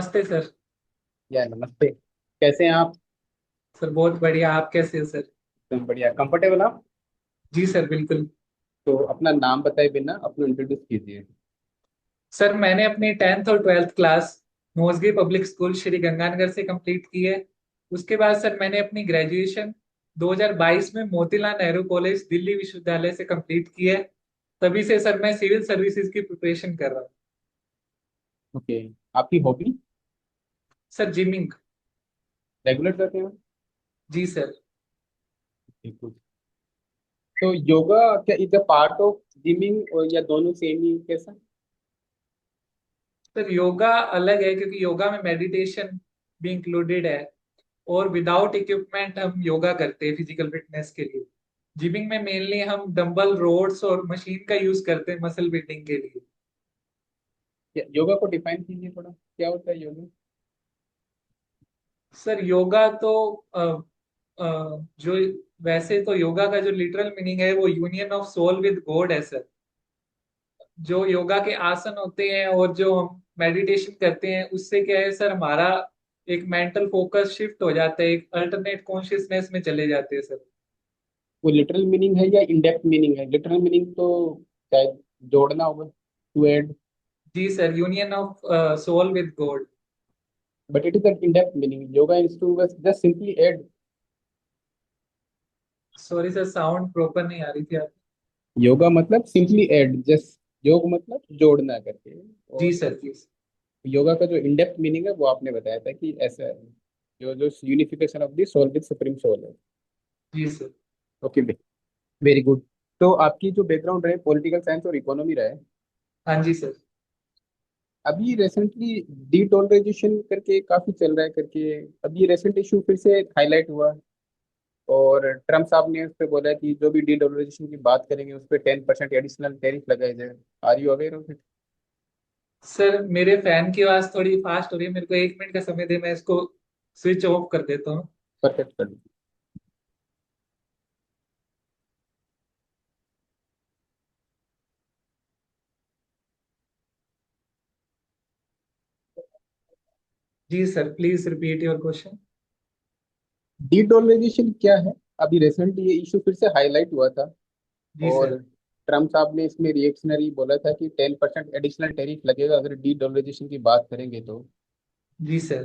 नमस्ते सर। या नमस्ते। कैसे हैं आप? सर बहुत बढ़िया, आप कैसे हैं सर? एकदम बढ़िया, कंफर्टेबल आप? जी सर बिल्कुल। तो अपना नाम बताए बिना अपना इंट्रोड्यूस कीजिए। सर मैंने अपनी 10th और 12th क्लास मोसगी पब्लिक स्कूल श्री गंगानगर से कंप्लीट की है। उसके बाद सर मैंने अपनी ग्रेजुएशन 2022 में मोतीलाल नेहरू कॉलेज दिल्ली विश्वविद्यालय से कंप्लीट की है। तभी से सर मैं सिविल सर्विसेज की प्रिपरेशन कर रहा हूँ। ओके। आपकी हॉबी? Sir gymming. रेगुलर करते हैं? जी सर। बिल्कुल। तो योगा क्या is a part of gymming और या दोनों सेम ही कैसा? सर योगा अलग है क्योंकि योगा में मेडिटेशन भी इंक्लूडेड है। और विदाउट इक्विपमेंट हम योगा करते हैं फिजिकल फिटनेस के लिए। जिमिंग में मेनली हम डंबल रोड्स और मशीन का यूज करते हैं मसल बिल्डिंग के लिए। योगा को डिफाइन कीजिए थोड़ा, क्या होता है योगा? सर योगा तो जो वैसे तो योगा का जो लिटरल मीनिंग है वो union of soul with God है सर। जो योगा के आसन होते हैं और जो हम मेडिटेशन करते हैं उससे क्या है सर, हमारा एक मेंटल फोकस शिफ्ट हो जाता है, एक अल्टरनेट कॉन्शियसनेस में चले जाते हैं सर। वो लिटरल मीनिंग है या इनडेप्थ मीनिंग है? लिटरल मीनिंग तो शायद जोड़ना होगा, टू ऐड। जी sir, union of soul with God. But it is an in depth meaning, yoga is to just simply add. Sorry sir, sound proper नहीं आ रही थी आप। योगा मतलब सिंपली ऐड, जस्ट योग मतलब जोड़ना करके। जी और सर जी। योगा का जो इनडेप्थ मीनिंग है वो आपने बताया था कि ऐसा है, जो जो unification of the soul with supreme soul है। जी सर। Okay, very good. तो आपकी जो बैकग्राउंड रहे पॉलिटिकल साइंस और इकोनॉमी रहा है। हाँ जी सर। अभी रिसेंटली डीडोलराइजेशन करके काफी चल रहा है करके, अभी रिसेंट इशू फिर से हाईलाइट हुआ। और ट्रम्प साहब ने उस पर बोला कि जो भी डीडोलराइजेशन की बात करेंगे उस पर 10% एडिशनल टैरिफ लगाए जाए। Are you aware of it? Sir मेरे फैन की आवाज थोड़ी फास्ट हो रही है, मेरे को 1 मिनट का समय दे, मैं इसको स्विच ऑफ कर देता हूँ। परफेक्ट कर दीजिए। जी sir, please repeat your question. Dedollarization क्या है? अभी रिसेंटली ये इशू फिर से हाईलाइट हुआ था। जी और सर। ट्रम्प साहब ने इसमें रिएक्शनरी बोला था कि 10% एडिशनल टैरिफ लगेगा अगर डी डॉलराइजेशन की बात करेंगे तो। जी सर।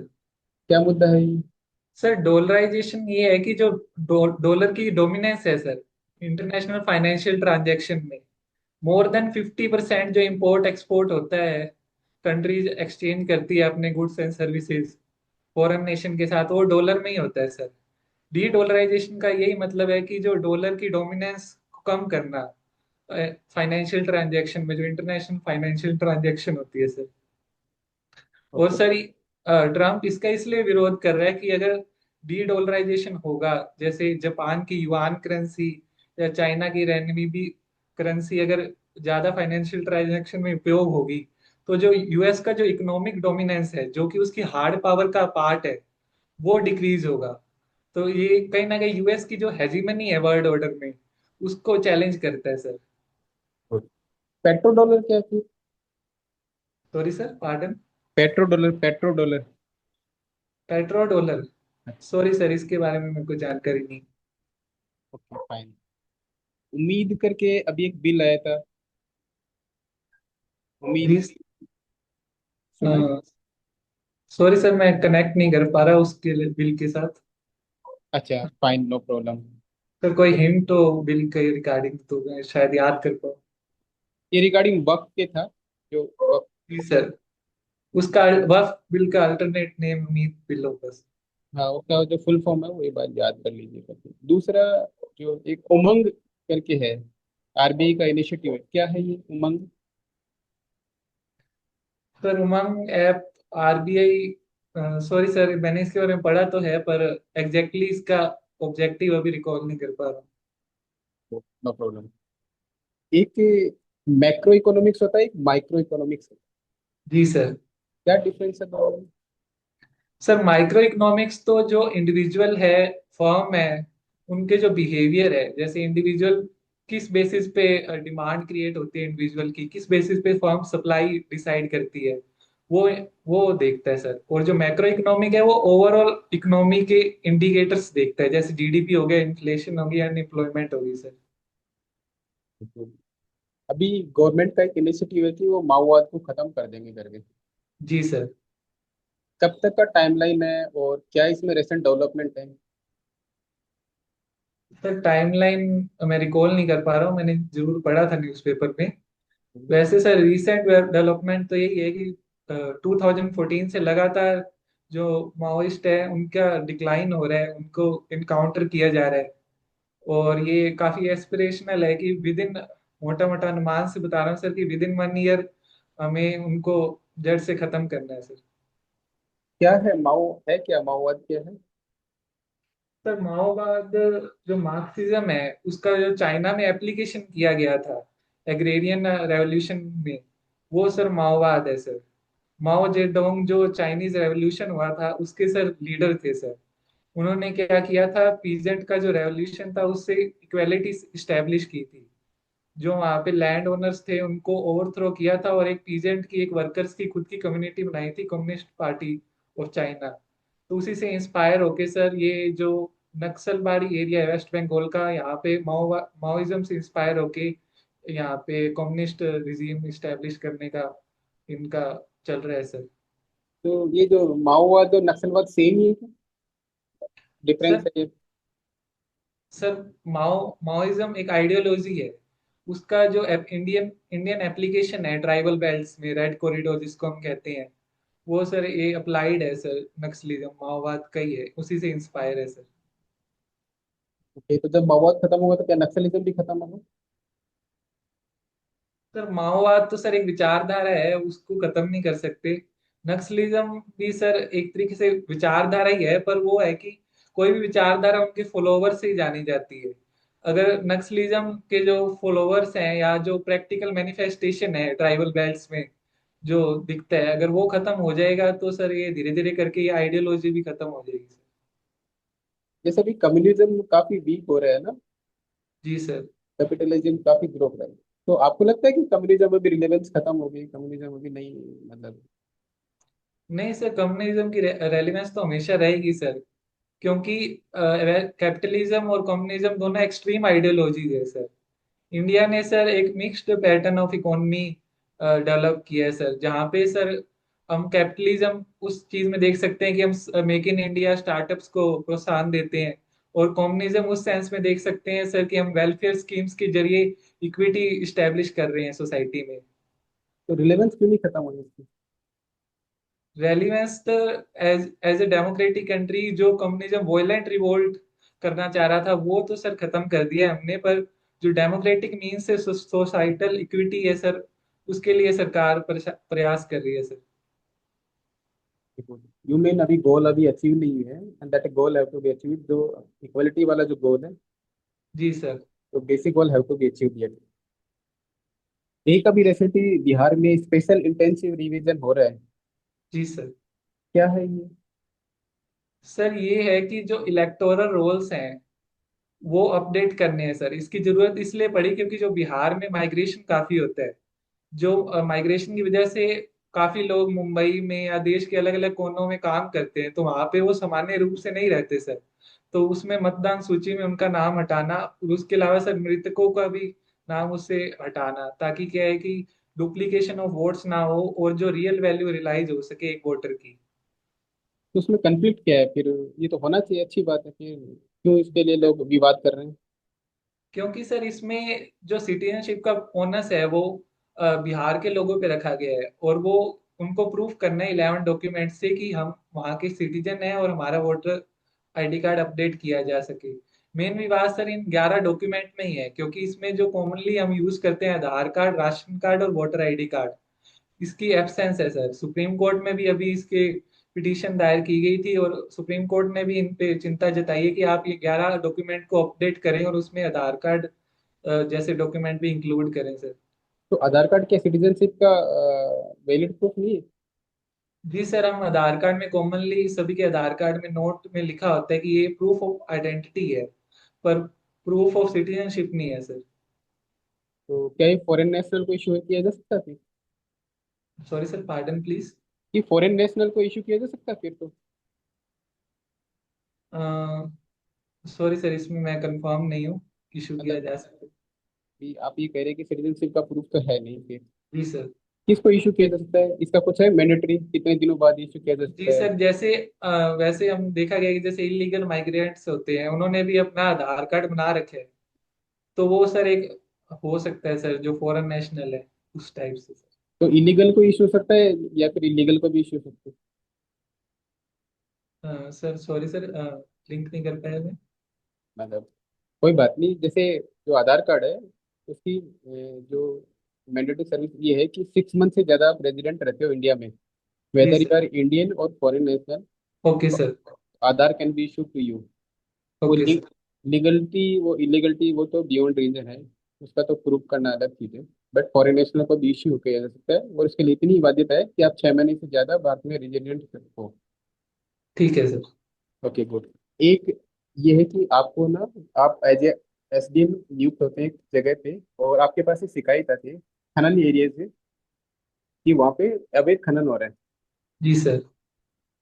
क्या मुद्दा है ये? सर डॉलराइजेशन ये है कि जो डॉलर की डोमिनेंस है सर इंटरनेशनल फाइनेंशियल ट्रांजैक्शन में, मोर देन 50% जो इंपोर्ट एक्सपोर्ट होता है, कंट्रीज एक्सचेंज करती है अपने goods and services foreign nation के साथ, वो डॉलर में ही होता है सर। डी डॉलराइजेशन का यही मतलब है कि जो डॉलर की डोमिनेंस को कम करना फाइनेंशियल ट्रांजैक्शन में, जो इंटरनेशनल फाइनेंशियल ट्रांजैक्शन होती है सर। और ओके। सर ट्रम्प इसका इसलिए विरोध कर रहा है कि अगर डी डॉलराइजेशन होगा, जैसे जापान की युआन करेंसी या चाइना की रेनमिबी करेंसी अगर ज्यादा फाइनेंशियल ट्रांजैक्शन में उपयोग होगी, तो जो यूएस का जो इकोनॉमिक डोमिनेंस है, जो कि उसकी हार्ड पावर का पार्ट है, वो डिक्रीज होगा। तो ये कहीं ना कहीं यूएस की जो हेजीमनी है वर्ल्ड ऑर्डर में, उसको चैलेंज करता है सर। पेट्रो डॉलर क्या है? Sorry sir, pardon. Petro dollar, petro dollar. Petro dollar. Sorry sir, इसके बारे में मेरे को जानकारी नहीं। Okay fine. उम्मीद करके अभी एक बिल आया था। उम्मीद प्लीज। सुना है? सॉरी सर, मैं कनेक्ट नहीं कर पा रहा उसके बिल के साथ। अच्छा फाइन, नो प्रॉब्लम। सर कोई हिंट तो बिल के रिगार्डिंग तो मैं शायद याद कर पाऊँ। ये रिगार्डिंग वक्त के था, जो वक्त। जी सर। उसका वक्फ बिल का अल्टरनेट नेम उम्मीद बिल होगा सर। हाँ, उसका जो फुल फॉर्म है वो ये बात याद कर लीजिए करके। दूसरा, जो एक उमंग करके है, आरबीआई का इनिशिएटिव है, क्या है ये उमंग? सर उमंग ऐप, आरबीआई, सॉरी सर मैंने इसके बारे में पढ़ा तो है पर एग्जैक्टली इसका ऑब्जेक्टिव अभी रिकॉल नहीं कर पा रहा हूँ। No problem. एक मैक्रो इकोनॉमिक्स होता है, एक माइक्रो इकोनॉमिक्स होता जी सर। है। क्या डिफरेंस है दोनों में? सर माइक्रो इकोनॉमिक्स तो जो इंडिविजुअल है, फर्म है, उनके जो बिहेवियर है, जैसे इंडिविजुअल किस बेसिस पे डिमांड क्रिएट होती है, इंडिविजुअल की किस बेसिस पे फर्म सप्लाई डिसाइड करती है, वो वो देखता है सर। और जो मैक्रो इकोनॉमिक है वो ओवरऑल इकोनॉमी के इंडिकेटर्स देखता है, जैसे जीडीपी हो गया, इन्फ्लेशन हो गया, अनएम्प्लॉयमेंट होगी सर। अभी गवर्नमेंट का एक इनिशिएटिव है कि वो माओवाद को खत्म कर देंगे करके। जी सर। कब तक का टाइमलाइन है और क्या इसमें रेसेंट डेवलपमेंट है? सर टाइमलाइन मैं रिकॉल नहीं कर पा रहा हूँ, मैंने जरूर पढ़ा था न्यूज़पेपर में। वैसे सर रिसेंट डेवलपमेंट तो यही है कि 2014 से लगातार जो माओइस्ट है उनका डिक्लाइन हो रहा है, उनको इनकाउंटर किया जा रहा है। और ये काफी एस्पिरेशनल है कि विद इन, मोटा मोटा अनुमान से बता रहा हूँ सर, कि विद इन 1 ईयर हमें उनको जड़ से खत्म करना है सर। क्या है माओ, है क्या माओवाद क्या है? सर माओवाद, जो मार्क्सिज्म है उसका जो चाइना में एप्लीकेशन किया गया था एग्रेरियन रेवोल्यूशन में, वो सर माओवाद है सर। माओ जेडोंग जो चाइनीज रेवोल्यूशन हुआ था उसके सर लीडर थे सर। उन्होंने क्या किया था, पीजेंट का जो रेवोल्यूशन था उससे इक्वेलिटी स्टैब्लिश की थी। जो वहां पे लैंड ओनर्स थे उनको ओवरथ्रो किया था, और एक पीजेंट की, एक वर्कर्स की खुद की कम्युनिटी बनाई थी, कम्युनिस्ट पार्टी ऑफ चाइना। तो उसी से इंस्पायर होके सर ये जो नक्सलबाड़ी एरिया है वेस्ट बंगाल का, यहाँ पे माओइज्म से इंस्पायर होके यहाँ पे कम्युनिस्ट रिजीम इस्टेब्लिश करने का इनका चल रहा है सर। तो ये जो माओवाद और नक्सलवाद सेम ही है क्या? डिफरेंस सर है ये? सर माओइज्म एक आइडियोलॉजी है। उसका जो इंडियन इंडियन एप्लीकेशन है ट्राइबल बेल्ट्स में, रेड कॉरिडोर जिसको हम कहते हैं, वो सर ये अप्लाइड है सर। नक्सलिज्म माओवाद का ही है, उसी से इंस्पायर है सर। ओके, तो जब माओवाद खत्म होगा तो क्या नक्सलिज्म भी खत्म होगा? सर माओवाद तो सर एक विचारधारा है, उसको खत्म नहीं कर सकते। नक्सलिज्म भी सर एक तरीके से विचारधारा ही है, पर वो है कि कोई भी विचारधारा उनके फॉलोवर से ही जानी जाती है। अगर नक्सलिज्म के जो फॉलोवर्स हैं या जो प्रैक्टिकल मैनिफेस्टेशन है ट्राइबल बेल्ट्स में जो दिखता है, अगर वो खत्म हो जाएगा तो सर ये धीरे धीरे करके ये आइडियोलॉजी भी खत्म हो जाएगी सर। जैसे अभी कम्युनिज्म काफी वीक हो रहा है ना, जी सर। कैपिटलिज्म काफी ग्रो कर रहा है, तो आपको लगता है कि कम्युनिज्म अभी रिलेवेंस खत्म हो गई, कम्युनिज्म अभी नहीं, मतलब? नहीं सर, कम्युनिज्म की रेलिवेंस तो हमेशा रहेगी सर, क्योंकि कैपिटलिज्म और कम्युनिज्म दोनों एक्सट्रीम आइडियोलॉजीज है सर। इंडिया ने सर एक mixed pattern of economy develop किया है सर, जहाँ पे सर हम कैपिटलिज्म उस चीज में देख सकते हैं कि हम मेक इन इंडिया स्टार्टअप्स को प्रोत्साहन देते हैं। और कम्युनिज्म उस सेंस में देख सकते हैं सर कि हम वेलफेयर स्कीम्स के जरिए इक्विटी इस्टेब्लिश कर रहे हैं सोसाइटी में। तो रिलेवेंस क्यों नहीं खत्म हो रही इसकी? रेलिवेंस तो, as as a democratic country, जो कम्युनिज्म वॉयलेंट रिवोल्ट करना चाह रहा था वो तो सर खत्म कर दिया हमने, पर जो डेमोक्रेटिक मीन से सोसाइटल इक्विटी है सर, उसके लिए सरकार प्रयास कर रही है सर। यू मीन अभी गोल अभी अचीव नहीं है, and that goal have to be achieve, जो इक्वलिटी वाला जो गोल है, जी सर। तो basic goal have to be achieve yet. एक अभी रिसेंटली बिहार में स्पेशल इंटेंसिव रिवीजन हो रहा है, जी सर। क्या है ये? सर ये है कि जो इलेक्टोरल रोल्स हैं वो अपडेट करने हैं सर। इसकी जरूरत इसलिए पड़ी क्योंकि जो बिहार में माइग्रेशन काफी होता है, जो माइग्रेशन की वजह से काफी लोग मुंबई में या देश के अलग अलग कोनों में काम करते हैं, तो वहां पे वो सामान्य रूप से नहीं रहते सर। तो उसमें मतदान सूची में उनका नाम हटाना, और उसके अलावा सर मृतकों का भी नाम उससे हटाना, ताकि क्या है कि डुप्लीकेशन ऑफ वोट्स ना हो और जो रियल वैल्यू रियलाइज हो सके एक वोटर की। तो उसमें कंफ्लिक्ट क्या है फिर? ये तो होना चाहिए, अच्छी बात है, फिर क्यों इसके लिए लोग विवाद कर रहे हैं? क्योंकि सर इसमें जो सिटीजनशिप का ओनस है वो बिहार के लोगों पे रखा गया है, और वो उनको प्रूफ करना है 11 डॉक्यूमेंट से कि हम वहाँ के सिटीजन हैं और हमारा वोटर आईडी कार्ड अपडेट किया जा सके। मेन विवाद सर इन 11 डॉक्यूमेंट में ही है, क्योंकि इसमें जो कॉमनली हम यूज करते हैं आधार कार्ड, राशन कार्ड और वोटर आईडी कार्ड, इसकी एब्सेंस है सर। सुप्रीम कोर्ट में भी अभी इसके पिटीशन दायर की गई थी, और सुप्रीम कोर्ट ने भी इन पे चिंता जताई है कि आप ये 11 डॉक्यूमेंट को अपडेट करें और उसमें आधार कार्ड जैसे डॉक्यूमेंट भी इंक्लूड करें सर। तो आधार कार्ड क्या सिटीजनशिप का वैलिड प्रूफ नहीं है? जी सर, हम आधार कार्ड में कॉमनली सभी के आधार कार्ड में नोट में लिखा होता है कि ये प्रूफ ऑफ आइडेंटिटी है, पर प्रूफ ऑफ सिटीजनशिप नहीं है सर। तो क्या ये फॉरेन नेशनल को इशू किया जा सकता है? Sorry sir, pardon please. कि फॉरेन नेशनल को इशू किया जा सकता है फिर तो? सॉरी सर, इसमें मैं कंफर्म नहीं हूँ, इशू किया मतलब जा सकता है। कि आप ये कह रहे हैं कि सिटीजनशिप का प्रूफ तो है नहीं फिर जी सर। किसको इशू किया जा सकता है? इसका कुछ है मैंडेटरी, कितने दिनों बाद इशू किया जा जी सकता है? सर, जैसे वैसे हम देखा गया कि जैसे इलीगल माइग्रेंट्स होते हैं, उन्होंने भी अपना आधार कार्ड बना रखे हैं, तो वो सर एक हो सकता है सर, जो फॉरेन नेशनल है उस टाइप से सर। तो इलीगल को इशू हो सकता है या फिर इलीगल को भी इशू हो सकता है? सर सॉरी सर, लिंक नहीं कर पाया मैं। मतलब कोई बात नहीं, जैसे जो आधार कार्ड है उसकी जो मैंडेटरी सर्विस ये है कि 6 मंथ से ज्यादा आप रेजिडेंट रहते हो इंडिया में, जी whether you sir. Are Indian और foreign national, okay sir. Aadhaar can be issue to you. वो ओके सर। लीगलिटी वो इलीगलिटी वो तो बियॉन्ड रीजन है, उसका तो प्रूव करना अलग चीज है। बट फॉरेन नेशनल को भी इश्यू किया जा सकता है और उसके लिए इतनी बाध्यता है कि आप 6 महीने से ज्यादा भारत में रेजिडेंट हो। ठीक है सर। Okay good. एक ये है कि आपको ना, आप एज ए एसडीएम नियुक्त होते हैं एक जगह पे और आपके पास एक शिकायत आती है खनन एरिया से कि वहाँ पे अवैध खनन हो रहा है। जी सर।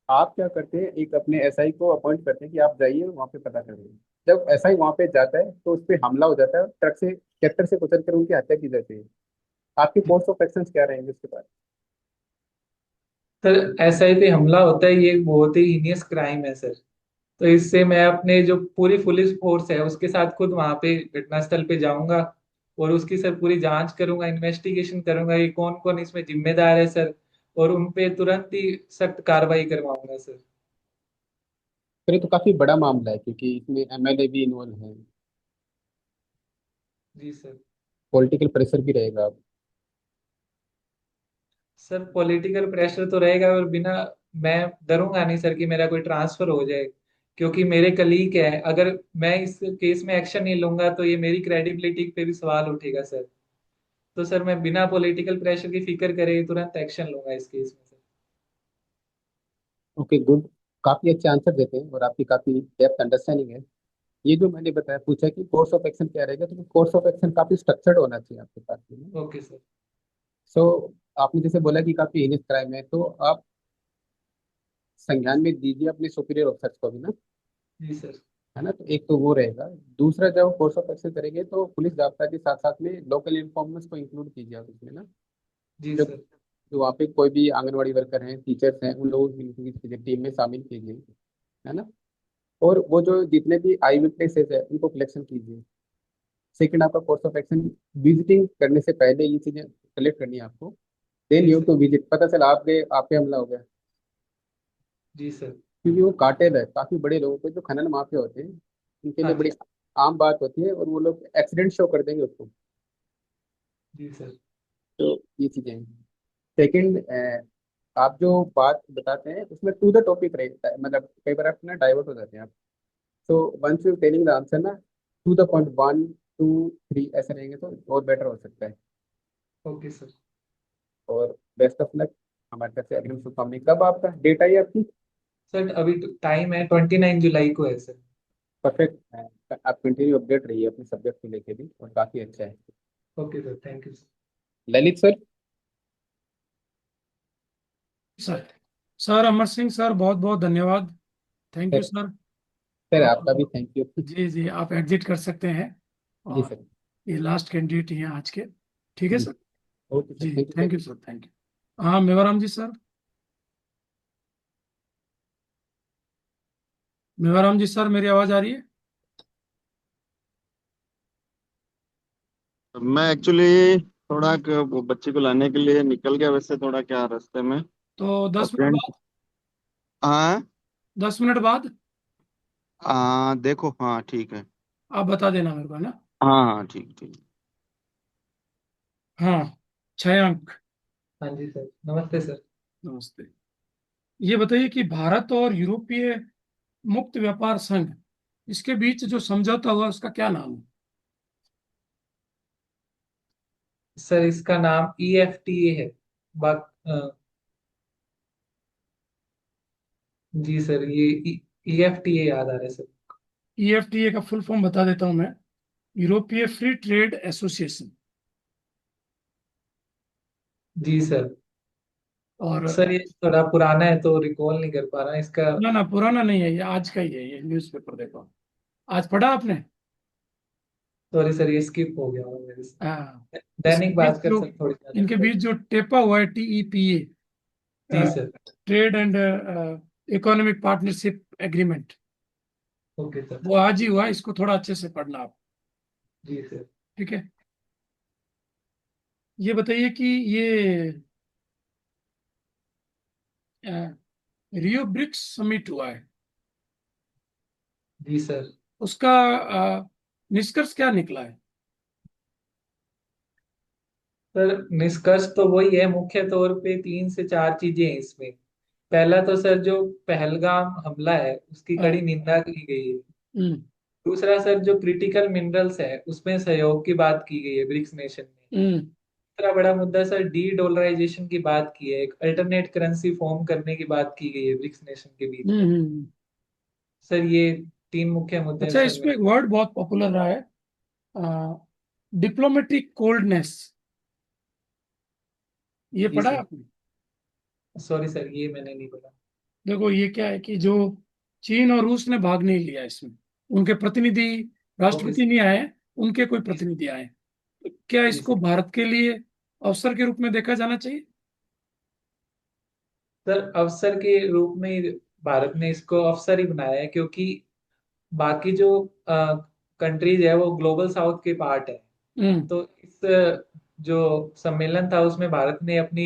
आप क्या करते हैं, एक अपने एसआई को अपॉइंट करते हैं कि आप जाइए वहाँ पे पता करिए। जब एसआई वहाँ पे जाता है तो उस पर हमला हो जाता है, ट्रक से ट्रैक्टर से कुचल कर उनकी हत्या की जाती है। आपके कोर्स ऑफ एक्शन क्या रहेंगे उसके बाद? सर एसआई पे हमला होता है, ये एक बहुत ही हीनियस क्राइम है सर। तो इससे मैं अपने जो पूरी पुलिस फोर्स है उसके साथ खुद वहां पे घटनास्थल पे जाऊंगा, और उसकी सर पूरी जांच करूंगा, इन्वेस्टिगेशन करूंगा कि कौन कौन इसमें जिम्मेदार है सर, और उन पे तुरंत ही सख्त कार्रवाई करवाऊंगा सर। फिर ये तो काफी बड़ा मामला है क्योंकि इसमें एमएलए भी इन्वॉल्व है, जी सर। पॉलिटिकल प्रेशर भी रहेगा। सर पॉलिटिकल प्रेशर तो रहेगा, और बिना, मैं डरूंगा नहीं सर कि मेरा कोई ट्रांसफर हो जाए, क्योंकि मेरे कलीग है। अगर मैं इस केस में एक्शन नहीं लूंगा तो ये मेरी क्रेडिबिलिटी पे भी सवाल उठेगा सर। तो सर मैं बिना पॉलिटिकल प्रेशर की फिक्र करे तुरंत एक्शन लूंगा इस केस में सर। Okay good. काफी अच्छे आंसर देते हैं और आपकी काफी डेप्थ अंडरस्टैंडिंग है। ये जो मैंने बताया पूछा कि कोर्स ऑफ एक्शन क्या रहेगा, तो कोर्स ऑफ एक्शन काफी स्ट्रक्चर्ड होना चाहिए आपके पास में। Okay sir. सो आपने जैसे बोला कि काफी हीनियस क्राइम है तो आप संज्ञान में दीजिए अपने सुपीरियर ऑफिसर्स को भी ना, जी सर। है ना? तो एक तो वो रहेगा। दूसरा, जब कोर्स ऑफ एक्शन करेंगे तो पुलिस जाब्ता के साथ साथ में लोकल इन्फॉर्मर्स को इंक्लूड कीजिए आप इसमें ना। जी जो सर। जो वहाँ पे कोई भी आंगनवाड़ी वर्कर हैं, टीचर्स हैं, उन लोगों को include कीजिए, टीम में शामिल कीजिए, है ना? और वो जो जितने भी आई विटनेसेस है उनको कलेक्शन कीजिए। सेकंड, आपका कोर्स ऑफ एक्शन, विजिटिंग करने से पहले ये चीजें कलेक्ट करनी है आपको। देन जी यू सर। टू विजिट, पता चला आप गए, आप पे हमला हो गया, जी सर। क्योंकि वो कार्टेल है, काफी बड़े लोगों को जो खनन माफिया होते हैं उनके हाँ लिए जी। बड़ी आम बात होती है और वो लोग एक्सीडेंट शो कर देंगे उसको। जी सर। तो ये चीजें हैं। सेकंड, आप जो बात बताते हैं उसमें टू द टॉपिक रहता है, मतलब कई बार आप ना डाइवर्ट हो जाते हैं आप। So once you telling the answer ना, टू द पॉइंट, 1 2 3 ऐसे रहेंगे तो और बेटर हो सकता है। Okay sir. और बेस्ट ऑफ लक। हमारे तरफ से अग्रिम शुभकामनाएं। कब आपका डेट आई आपकी? सर अभी टाइम है, 29 जुलाई को है सर। परफेक्ट। आप कंटिन्यू अपडेट रहिए अपने सब्जेक्ट को लेके भी और काफी अच्छा है। Okay sir, thank you sir. Lalit sir. Sir sir Amar Singh sir, बहुत बहुत धन्यवाद। Thank you sir, sir. Sir और आपका भी थैंक यू। जी जी, आप एग्जिट कर सकते हैं। जी और सर। ये लास्ट कैंडिडेट ही हैं आज के। ठीक है जी सर। ओके सर, जी thank you thank sir. You sir, thank you. हाँ मेवाराम जी सर। मेवाराम जी सर, मेरी आवाज आ रही है? मैं एक्चुअली थोड़ा वो बच्चे को लाने के लिए निकल गया, वैसे थोड़ा क्या रास्ते में तो 10 मिनट फ्रेंड। बाद। हाँ। 10 मिनट बाद हाँ देखो, हाँ ठीक है। आप बता देना मेरे को, है ना? हाँ हाँ ठीक ठीक। हाँ। 6 अंक। हाँ जी सर, नमस्ते सर। नमस्ते। ये बताइए कि भारत और यूरोपीय मुक्त व्यापार संघ, इसके बीच जो समझौता हुआ उसका क्या नाम है? सर इसका नाम EFTA है। बाक जी सर, ये EFTA याद आ रहा है सर। ईएफटीए का फुल फॉर्म बता देता हूं मैं। यूरोपीय फ्री ट्रेड एसोसिएशन। जी सर। और सर ये थोड़ा पुराना है तो रिकॉल नहीं कर पा रहा इसका। ना ना, पुराना नहीं है, ये आज का ही है, ये न्यूज़पेपर देखो, आज पढ़ा आपने? सॉरी सर, ये स्किप हो गया मेरे हाँ। से। इसके दैनिक बीच भास्कर जो, सर थोड़ी ज्यादा इनके बीच पढ़ी। जो टेपा हुआ है, TEPA, जी sir. Trade and economic partnership agreement, okay sir. वो आज ही हुआ, इसको थोड़ा अच्छे से पढ़ना आप। जी सर। ठीक है। ये बताइए कि ये रियो ब्रिक्स समिट हुआ है, जी सर। उसका निष्कर्ष क्या निकला है? सर निष्कर्ष तो वही है, मुख्य तौर पे 3 से 4 चीजें हैं इसमें। पहला तो सर जो पहलगाम हमला है उसकी हाँ। कड़ी निंदा की गई है। हम्म। दूसरा सर जो क्रिटिकल मिनरल्स है उसमें सहयोग की बात की गई है ब्रिक्स नेशन में। हम्म। तीसरा बड़ा मुद्दा सर डी डॉलराइजेशन की बात की है, एक अल्टरनेट करेंसी फॉर्म करने की बात की गई है ब्रिक्स नेशन के बीच में। सर ये 3 मुख्य मुद्दे हैं अच्छा, सर इसमें मेरे। एक वर्ड बहुत पॉपुलर रहा है, डिप्लोमेटिक कोल्डनेस, ये जी पढ़ा है सर। आपने? सॉरी सर, ये मैंने नहीं पढ़ा। देखो, ये क्या है कि जो चीन और रूस ने भाग नहीं लिया इसमें, उनके प्रतिनिधि, ओके राष्ट्रपति सर। नहीं आए, उनके कोई जी प्रतिनिधि आए। तो क्या जी इसको सर। भारत के लिए अवसर के रूप में देखा जाना चाहिए? सर अवसर के रूप में भारत ने इसको अवसर ही बनाया है, क्योंकि बाकी जो कंट्रीज है वो ग्लोबल साउथ के पार्ट है। हम्म। तो इस जो सम्मेलन था उसमें भारत ने अपनी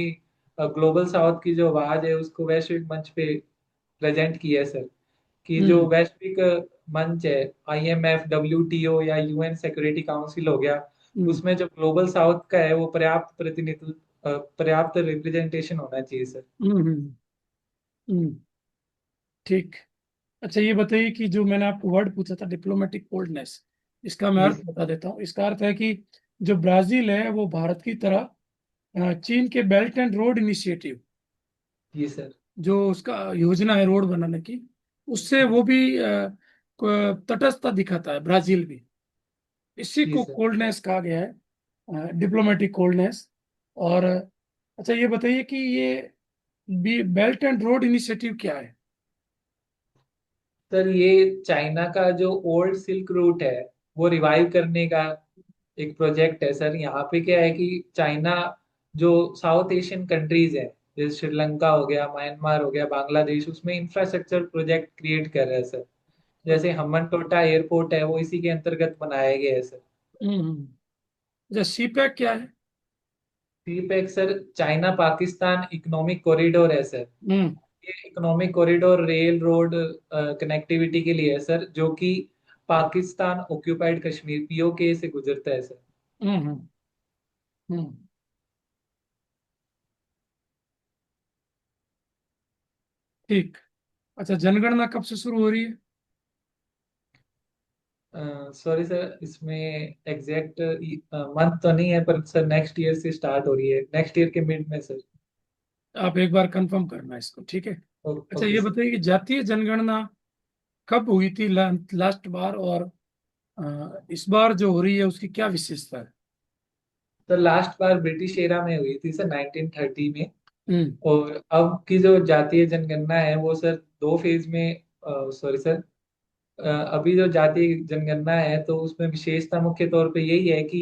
ग्लोबल साउथ की जो आवाज है उसको वैश्विक मंच पे प्रेजेंट किया है सर। कि जो हम्म। वैश्विक मंच है, IMF, WTO या UN सिक्योरिटी काउंसिल हो गया, हम्म। उसमें जो ग्लोबल साउथ का है वो पर्याप्त प्रतिनिधित्व, पर्याप्त रिप्रेजेंटेशन होना चाहिए सर। हम्म। हम्म। ठीक। अच्छा, ये बताइए कि जो मैंने आपको वर्ड पूछा था, डिप्लोमेटिक कोल्डनेस, इसका मैं जी अर्थ सर। बता देता हूँ। इसका अर्थ है कि जो ब्राजील है वो भारत की तरह चीन के बेल्ट एंड रोड इनिशिएटिव, जी सर। जो उसका योजना है रोड बनाने की, उससे वो भी तटस्थता दिखाता है, ब्राजील भी। इसी जी को सर। कोल्डनेस कहा गया है, डिप्लोमेटिक कोल्डनेस। और अच्छा, ये बताइए कि ये बेल्ट एंड रोड इनिशिएटिव क्या है? सर ये चाइना का जो ओल्ड सिल्क रूट है वो रिवाइव करने का एक प्रोजेक्ट है सर। यहाँ पे क्या है कि चाइना जो साउथ एशियन कंट्रीज है, जैसे श्रीलंका हो गया, म्यांमार हो गया, बांग्लादेश, उसमें इंफ्रास्ट्रक्चर प्रोजेक्ट क्रिएट कर रहा है सर। जैसे हम्बन टोटा एयरपोर्ट है वो इसी के अंतर्गत बनाया गया है सर। हम्म। अच्छा, सीपैक क्या है? CPEC sir China Pakistan economic corridor है सर। हम्म। ये economic corridor rail road connectivity के लिए है सर, जो कि पाकिस्तान ऑक्यूपाइड कश्मीर POK से गुजरता है सर। हम्म। हम्म। ठीक। अच्छा, जनगणना कब से शुरू हो रही है? सॉरी सर, इसमें एग्जैक्ट मंथ तो नहीं है, पर सर नेक्स्ट ईयर से स्टार्ट हो रही है, नेक्स्ट ईयर के मिड में सर। आप एक बार कंफर्म करना इसको, ठीक है। अच्छा, ओके ये सर। बताइए कि जातीय जनगणना कब हुई थी लास्ट बार, और इस बार जो हो रही है उसकी क्या विशेषता है? सर लास्ट बार ब्रिटिश एरा में हुई थी सर, 1930 में। हम्म। और अब की जो जातीय जनगणना है वो सर 2 फेज में, सॉरी सर, अभी जो जातीय जनगणना है तो उसमें विशेषता मुख्य तौर पे यही है कि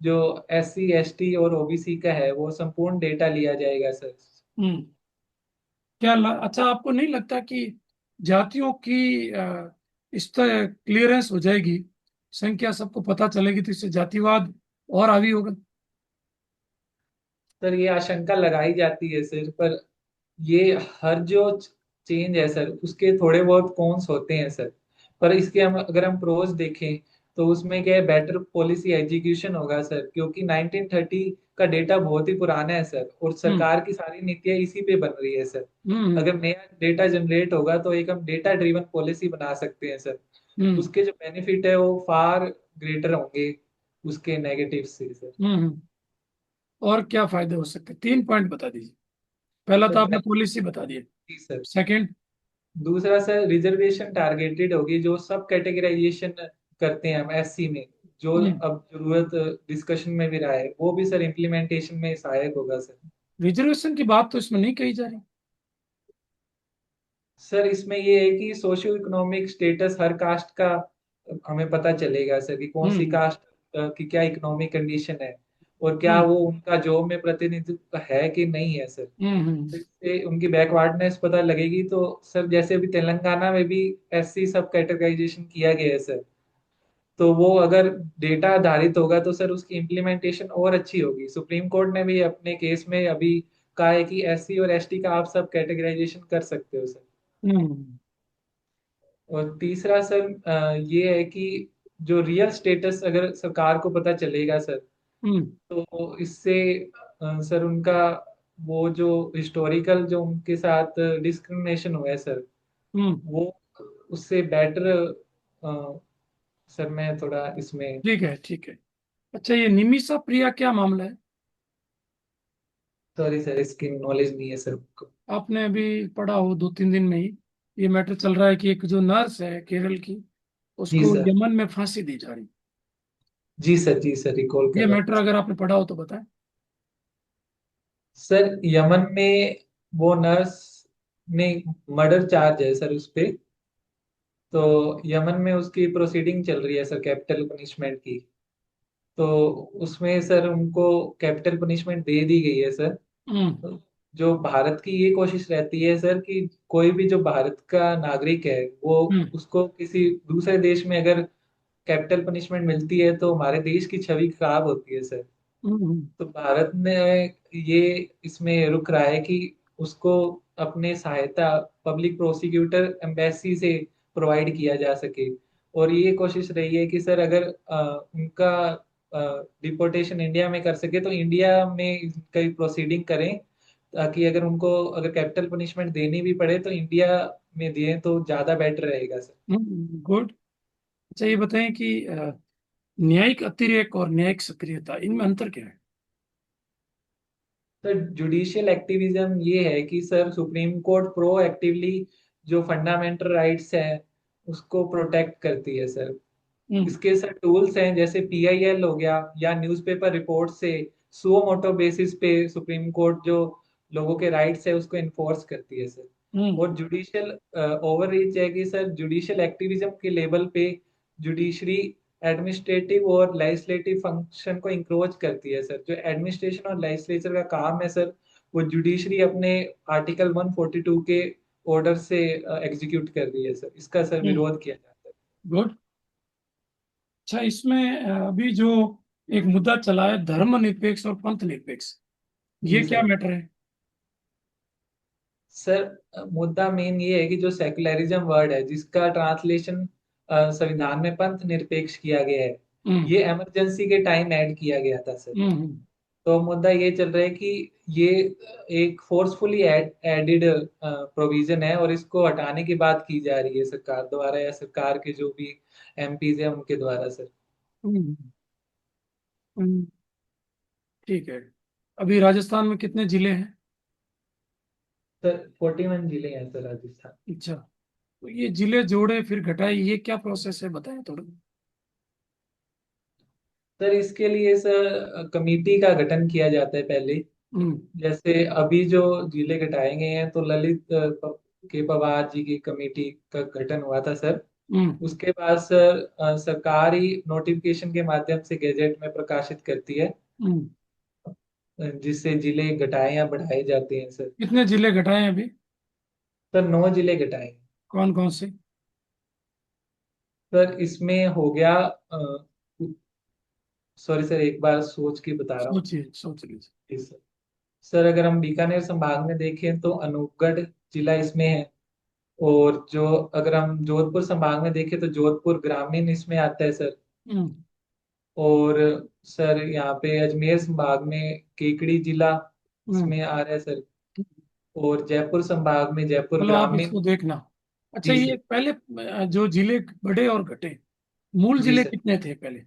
जो SC ST और OBC का है वो संपूर्ण डेटा लिया जाएगा सर। हम्म। अच्छा, आपको नहीं लगता कि जातियों की इस तरह क्लियरेंस हो जाएगी, संख्या सबको पता चलेगी, तो इससे जातिवाद और हावी होगा? सर ये आशंका लगाई जाती है सर, पर ये हर जो चेंज है सर उसके थोड़े बहुत कॉन्स होते हैं सर। पर इसके हम अगर हम प्रोज देखें तो उसमें क्या है, बेटर पॉलिसी एग्जीक्यूशन होगा सर, क्योंकि 1930 का डेटा बहुत ही पुराना है सर और हम्म। सरकार की सारी नीतियां इसी पे बन रही है सर। हम्म। अगर नया डेटा जनरेट होगा तो एक हम डेटा ड्रिवन पॉलिसी बना सकते हैं सर। हम्म। उसके जो बेनिफिट है वो फार ग्रेटर होंगे उसके नेगेटिव से सर। हम्म। और क्या फायदे हो सकते हैं? 3 पॉइंट बता दीजिए। पहला तो सर आपने पॉलिसी बता दिया। जी सर। सेकंड? दूसरा सर रिजर्वेशन टारगेटेड होगी, जो सब कैटेगराइजेशन करते हैं हम SC में, जो हम्म। अब जरूरत डिस्कशन में भी रहा है वो भी सर इम्प्लीमेंटेशन में सहायक होगा सर। रिजर्वेशन की बात तो इसमें नहीं कही जा रही। सर इसमें ये है कि सोशियो इकोनॉमिक स्टेटस हर कास्ट का हमें पता चलेगा सर कि कौन सी हम्म कास्ट की क्या इकोनॉमिक कंडीशन है और क्या हम्म वो उनका जॉब में प्रतिनिधित्व है कि नहीं है सर। हम्म तो इससे उनकी बैकवर्डनेस पता लगेगी। तो सर जैसे अभी तेलंगाना में भी एससी सब कैटेगराइजेशन किया गया है सर, तो वो अगर डेटा आधारित होगा तो सर उसकी इम्प्लीमेंटेशन और अच्छी होगी। सुप्रीम कोर्ट ने भी अपने केस में अभी कहा है कि एससी और एसटी का आप सब कैटेगराइजेशन कर सकते हो सर। हम्म और तीसरा सर ये है कि जो रियल स्टेटस अगर सरकार को पता चलेगा सर, हम्म तो इससे सर उनका वो जो हिस्टोरिकल जो उनके साथ डिस्क्रिमिनेशन हुआ है सर, हम्म वो उससे बेटर। सर मैं थोड़ा इसमें। ठीक है ठीक है। अच्छा, ये निमिषा प्रिया क्या मामला है? सॉरी सर इसकी नॉलेज नहीं है सर को। आपने अभी पढ़ा हो 2-3 दिन में ही ये मैटर चल रहा है कि एक जो नर्स है केरल की, जी उसको सर। यमन में फांसी दी जा रही। जी सर रिकॉल ये कर रहा मैटर हूँ। अगर आपने पढ़ा हो तो बताएं। सर यमन में वो नर्स ने मर्डर चार्ज है सर उस पे। तो यमन में उसकी प्रोसीडिंग चल रही है सर कैपिटल पनिशमेंट की। तो उसमें सर उनको कैपिटल पनिशमेंट दे दी गई है सर। हम्म तो जो भारत की ये कोशिश रहती है सर कि कोई भी जो भारत का नागरिक है वो हम्म उसको किसी दूसरे देश में अगर कैपिटल पनिशमेंट मिलती है तो हमारे देश की छवि खराब होती है सर। हम्म तो भारत ने ये इसमें रुक रहा है कि उसको अपने सहायता पब्लिक प्रोसिक्यूटर एम्बेसी से प्रोवाइड किया जा सके। और ये कोशिश रही है कि सर अगर उनका डिपोर्टेशन इंडिया में कर सके तो इंडिया में इसकी प्रोसीडिंग करें, ताकि अगर उनको अगर कैपिटल पनिशमेंट देनी भी पड़े तो इंडिया में दिए तो ज्यादा बेटर रहेगा सर। गुड। अच्छा, ये बताएं कि न्यायिक अतिरेक और न्यायिक सक्रियता, इनमें अंतर क्या है? सर जुडिशियल एक्टिविज्म ये है कि sir supreme court pro actively जो फंडामेंटल राइट्स हैं उसको प्रोटेक्ट करती है सर। हम्म इसके सर टूल्स हैं जैसे पीआईएल हो गया या न्यूज़पेपर रिपोर्ट से सुओ मोटो बेसिस पे सुप्रीम कोर्ट जो लोगों के राइट्स है उसको इन्फोर्स करती है सर। और हम्म जुडिशियल ओवर रीच है कि सर जुडिशियल एक्टिविज्म के लेवल पे जुडिशरी एडमिनिस्ट्रेटिव और लेजिस्लेटिव फंक्शन को इंक्रोच करती है सर। जो एडमिनिस्ट्रेशन और लेजिस्लेचर का काम है सर वो जुडिशरी अपने आर्टिकल 142 के ऑर्डर से एग्जीक्यूट कर रही है सर। इसका सर हम्म विरोध किया जाता है। गुड। अच्छा, इसमें अभी जो एक मुद्दा चला है धर्मनिरपेक्ष और पंथ निरपेक्ष, ये जी क्या सर। मैटर है? सर मुद्दा मेन ये है कि जो सेकुलरिज्म वर्ड है जिसका ट्रांसलेशन संविधान में पंथ निरपेक्ष किया गया है, हम्म ये इमरजेंसी के टाइम ऐड किया गया था सर। हम्म तो मुद्दा ये चल रहा है कि ये एक फोर्सफुली एडिड प्रोविजन है और इसको हटाने की बात की जा रही है सरकार द्वारा या सरकार के जो भी एमपीज है उनके द्वारा सर। हम्म हम्म, ठीक है। अभी राजस्थान में कितने जिले हैं? सर 41 जिले हैं सर राजस्थान। अच्छा, तो ये जिले जोड़े फिर घटाए, ये क्या प्रोसेस है, बताएं थोड़ा। सर इसके लिए सर कमेटी का गठन किया जाता है पहले। हम्म जैसे अभी जो जिले घटाए गए हैं तो ललित के पवार जी की कमेटी का गठन हुआ था सर। हम्म उसके बाद सर सरकार ही नोटिफिकेशन के माध्यम से गैजेट में प्रकाशित करती है, हम्म जिससे जिले घटाए या बढ़ाए जाते हैं सर। कितने जिले घटाए हैं अभी? सर 9 जिले घटाए हैं। कौन कौन से? सर इसमें हो गया सॉरी सर एक बार सोच के बता रहा हूँ। सोचिए सोच लीजिए। जी सर। सर अगर हम बीकानेर संभाग में देखें तो अनूपगढ़ जिला इसमें है। और जो अगर हम जोधपुर संभाग में देखें तो जोधपुर ग्रामीण इसमें आता है सर। हम्म और सर यहाँ पे अजमेर संभाग में केकड़ी जिला हम्म इसमें आ रहा है सर। और जयपुर संभाग में जयपुर चलो, आप ग्रामीण। इसको देखना। अच्छा, जी ये सर। पहले जो जिले बढ़े और घटे, मूल जी जिले सर। कितने थे पहले?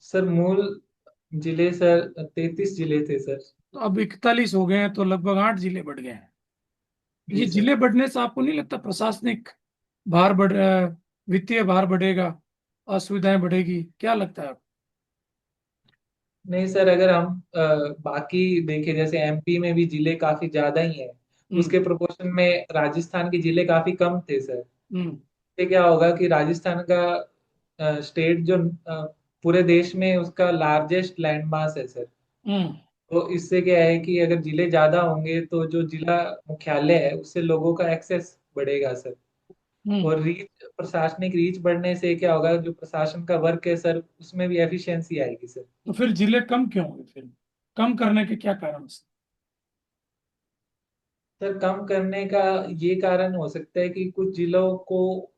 सर मूल जिले सर 33 जिले थे सर। तो अब 41 हो गए हैं, तो लगभग 8 जिले बढ़ गए हैं। ये जी सर। जिले बढ़ने से आपको नहीं लगता प्रशासनिक भार वित्तीय भार बढ़ेगा, असुविधाएं बढ़ेगी, क्या लगता है आपको? नहीं सर, अगर हम बाकी देखें, जैसे एमपी में भी जिले काफी ज्यादा ही हैं, हम्म। उसके प्रोपोर्शन में राजस्थान के जिले काफी कम थे सर। हम्म। इससे क्या होगा कि राजस्थान का स्टेट जो पूरे देश में उसका लार्जेस्ट लैंड मास है सर। हम्म। तो इससे क्या है कि अगर जिले ज्यादा होंगे तो जो जिला मुख्यालय है उससे लोगों का एक्सेस बढ़ेगा सर। हम्म। और प्रशासनिक रीच बढ़ने से क्या होगा, जो प्रशासन का वर्क है सर उसमें भी एफिशिएंसी आएगी सर। तो फिर जिले कम क्यों हुए फिर? कम करने के क्या कारण हैं? सर कम करने का ये कारण हो सकता है कि कुछ जिलों को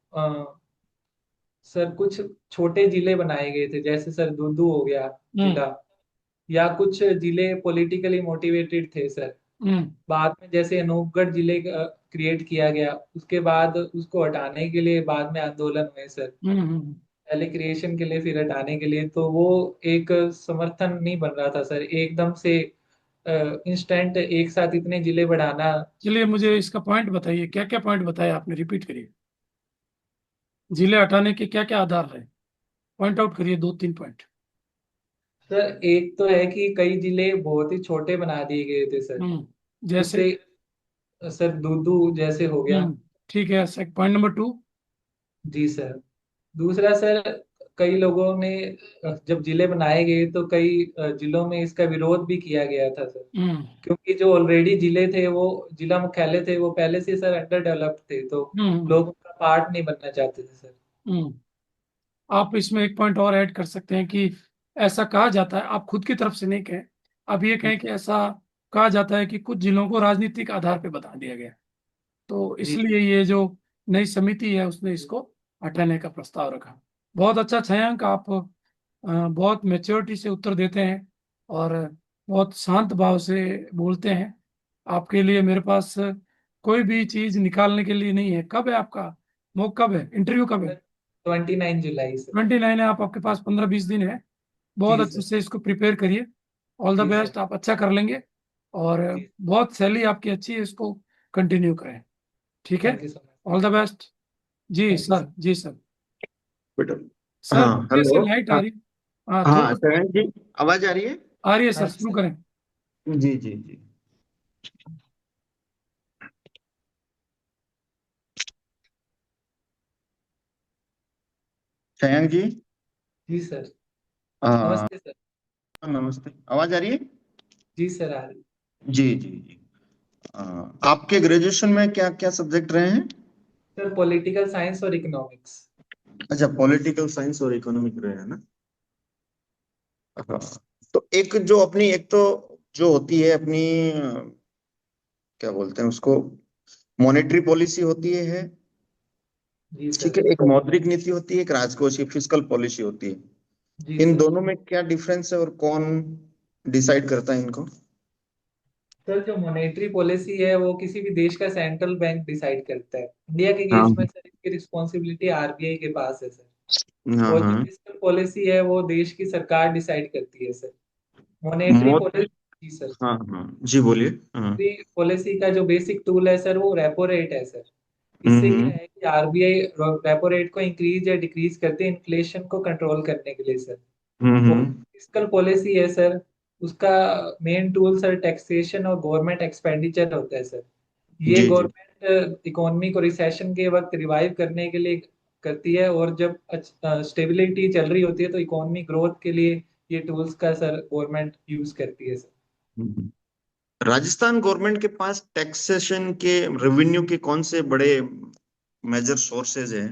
सर कुछ छोटे जिले बनाए गए थे, जैसे सर दुदू हो गया हम्म। जिला, या कुछ जिले पॉलिटिकली मोटिवेटेड थे सर। हम्म। बाद में जैसे अनूपगढ़ जिले क्रिएट किया गया, उसके बाद उसको हटाने के लिए बाद में आंदोलन हुए सर। हम्म। हम्म। पहले क्रिएशन के लिए फिर हटाने के लिए, तो वो एक समर्थन नहीं बन रहा था सर एकदम से इंस्टेंट एक साथ इतने जिले बढ़ाना। चलिए मुझे इसका पॉइंट बताइए, क्या क्या पॉइंट बताया आपने, रिपीट करिए। जिले हटाने के क्या क्या आधार रहे? पॉइंट आउट करिए, दो तीन पॉइंट। सर एक तो है कि कई जिले बहुत ही छोटे बना दिए गए थे सर। हम्म। जैसे? उससे सर दूदू जैसे हो गया। ठीक है, पॉइंट नंबर टू। जी सर। दूसरा सर, कई लोगों ने जब जिले बनाए गए तो कई जिलों में इसका विरोध भी किया गया था सर। हम्म। क्योंकि जो ऑलरेडी जिले थे, वो जिला मुख्यालय थे, वो पहले से सर अंडर डेवलप्ड थे, तो हम्म। लोग उनका पार्ट नहीं बनना चाहते थे सर। हम्म। आप इसमें एक पॉइंट और ऐड कर सकते हैं कि ऐसा कहा जाता है, आप खुद की तरफ से नहीं कहें, आप ये कहें कि ऐसा कहा जाता है कि कुछ जिलों को राजनीतिक आधार पर बता दिया गया, तो जी इसलिए ये जो नई समिति है उसने इसको हटाने का प्रस्ताव रखा। बहुत अच्छा छायांक, आप बहुत मेच्योरिटी से उत्तर देते हैं और बहुत शांत भाव से बोलते हैं। आपके लिए मेरे पास कोई भी चीज निकालने के लिए नहीं है। कब है आपका मौका, कब है इंटरव्यू, कब है? सर, 29 जुलाई सर। 29 है, आप आपके पास 15-20 दिन है। बहुत जी अच्छे सर। से इसको प्रिपेयर करिए। ऑल द जी सर। बेस्ट, आप अच्छा कर लेंगे। और जी। बहुत सैली आपकी अच्छी है, इसको कंटिन्यू करें। ठीक है। Thank you so much. All the बेस्ट। जी थैंक यू सर, सर। जी सर। बेटा। सर हाँ, पीछे से हेलो। लाइट आ हाँ। रही। हाँ हाँ, थोड़ा। शरण जी, आवाज आ रही है? आ रही है हाँ सर, जी शुरू सर। करें। जी जी जी। शयंक जी। जी सर। आ, नमस्ते सर। नमस्ते, आवाज आ रही है? जी सर, आ रही। जी जी जी। आ, आपके ग्रेजुएशन में क्या क्या सब्जेक्ट रहे हैं? सर पॉलिटिकल साइंस और इकोनॉमिक्स। अच्छा, पॉलिटिकल साइंस और इकोनॉमिक रहे हैं ना? हाँ। तो एक जो अपनी, एक तो जो होती है अपनी, क्या बोलते हैं उसको, मॉनेटरी पॉलिसी होती है। जी ठीक सर। है, एक मौद्रिक नीति होती है, एक राजकोषीय फिस्कल पॉलिसी होती है। जी इन सर। दोनों में क्या डिफरेंस है और कौन डिसाइड करता है इनको? सर जो मॉनेटरी पॉलिसी है वो किसी भी देश का सेंट्रल बैंक डिसाइड करता है। इंडिया के केस में हाँ सर इसकी रिस्पॉन्सिबिलिटी आरबीआई के पास है सर। हाँ और जो हाँ। फिस्कल पॉलिसी है वो देश की सरकार डिसाइड करती है सर। मॉनेटरी मौद्रिक। पॉलिसी। जी सर। हाँ हाँ जी, बोलिए। हाँ। मॉनेटरी पॉलिसी का जो बेसिक टूल है सर वो रेपो रेट है सर। इससे क्या हम्म। है कि आरबीआई रेपो रेट को इंक्रीज या डिक्रीज करते हैं इन्फ्लेशन को कंट्रोल करने के लिए सर। और हम्म। फिस्कल पॉलिसी है सर, उसका मेन टूल सर टैक्सेशन और गवर्नमेंट एक्सपेंडिचर होता है सर। ये जी जी। गवर्नमेंट इकोनॉमी को रिसेशन के वक्त रिवाइव करने के लिए करती है, और जब स्टेबिलिटी चल रही होती है तो इकोनॉमी ग्रोथ के लिए ये टूल्स का सर गवर्नमेंट यूज करती है सर। हम्म। राजस्थान गवर्नमेंट के पास टैक्सेशन के रेवेन्यू के कौन से बड़े मेजर सोर्सेज हैं?